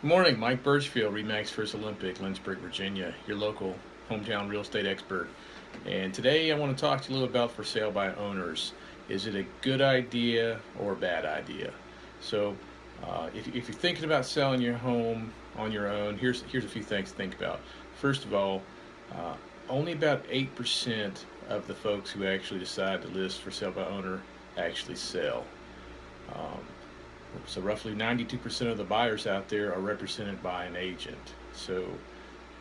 Good morning, Mike Birchfield, Remax First Olympic, Lynchburg, Virginia, your local hometown real estate expert. And today I want to talk to you a little about for sale by owners. Is it a good idea or a bad idea? So, if you're thinking about selling your home on your own, here's a few things to think about. First of all, uh, only about 8% of the folks who actually decide to list for sale by owner actually sell. Um, so roughly 92% of the buyers out there are represented by an agent. So,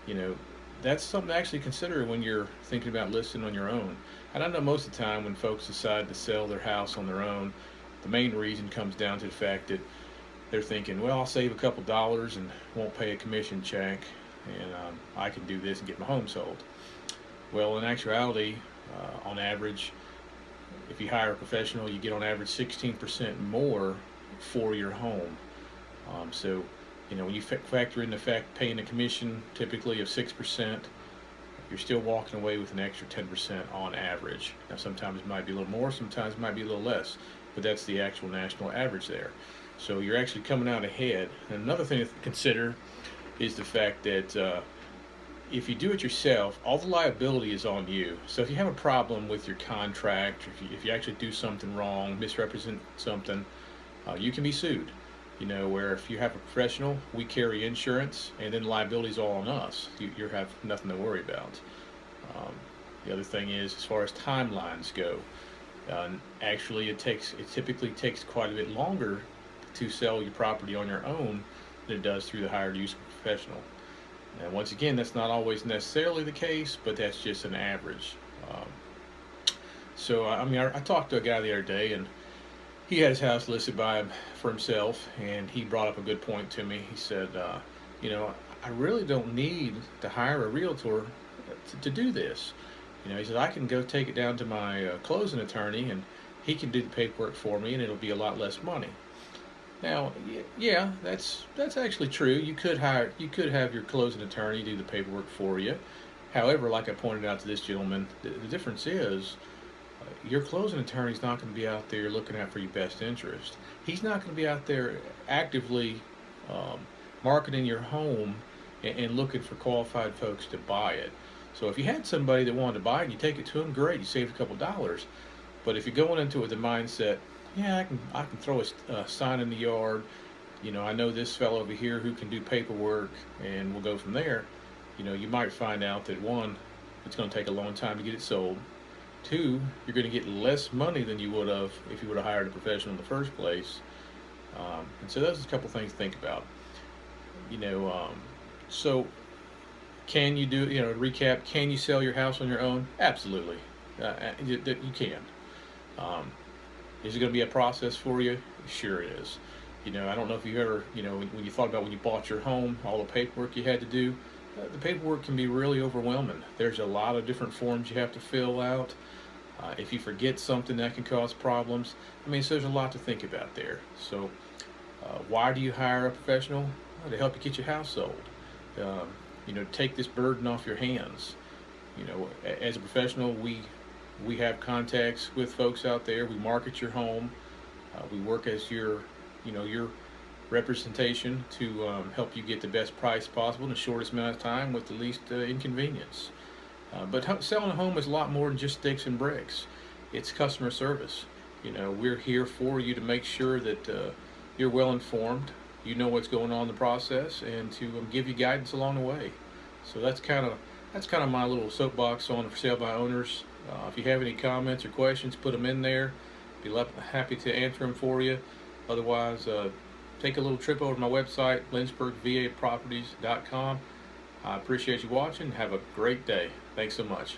you know, that's something to actually consider when you're thinking about listing on your own. And I know most of the time when folks decide to sell their house on their own, the main reason comes down to the fact that they're thinking, well, I'll save a couple dollars and won't pay a commission check, and I can do this and get my home sold. Well, in actuality, on average, if you hire a professional, you get on average 16% more for your home. So, when you factor in the fact paying a commission typically of 6%, you're still walking away with an extra 10% on average. Now, sometimes it might be a little more, sometimes it might be a little less, but that's the actual national average there. So you're actually coming out ahead. And another thing to consider is the fact that if you do it yourself, all the liability is on you. So if you have a problem with your contract, or if you actually do something wrong, misrepresent something, you can be sued. Where if you have a professional, we carry insurance, and then liability is all on us. You have nothing to worry about. Um, the other thing is, as far as timelines go, actually it typically takes quite a bit longer to sell your property on your own than it does through the hired use professional. And once again, that's not always necessarily the case, but that's just an average. Um, I talked to a guy the other day, and he had his house listed by him for himself, and he brought up a good point to me. He said, I really don't need to hire a realtor to do this. He said, I can go take it down to my closing attorney, and he can do the paperwork for me, and it'll be a lot less money. Now, yeah, that's actually true. You could have your closing attorney do the paperwork for you. However, like I pointed out to this gentleman, the difference is your closing attorney is not going to be out there looking out for your best interest. He's not going to be out there actively um, marketing your home and looking for qualified folks to buy it. So if you had somebody that wanted to buy it and you take it to them, great, you saved a couple dollars. But if you're going into it with the mindset, yeah, I can throw a sign in the yard. I know this fellow over here who can do paperwork, and we'll go from there. You might find out that one, it's going to take a long time to get it sold. Two, you're going to get less money than you would have if you would have hired a professional in the first place. And so those are a couple things to think about. So can you do, recap, can you sell your house on your own? Absolutely. You can. Is it going to be a process for you? Sure it is. I don't know if you ever, when you thought about when you bought your home, all the paperwork you had to do, the paperwork can be really overwhelming. There's a lot of different forms you have to fill out. If you forget something, that can cause problems. So there's a lot to think about there. So why do you hire a professional? To help you get your house sold. Take this burden off your hands. As a professional, we have contacts with folks out there. We market your home. We work as your representation to help you get the best price possible in the shortest amount of time with the least inconvenience. But selling a home is a lot more than just sticks and bricks. It's customer service. We're here for you to make sure that you're well informed, you know what's going on in the process, and to give you guidance along the way. So that's kind of my little soapbox on for sale by owners. If you have any comments or questions, put them in there. Be happy to answer them for you. Otherwise, take a little trip over to my website, lynchburgvaproperties.com. I appreciate you watching. Have a great day. Thanks so much.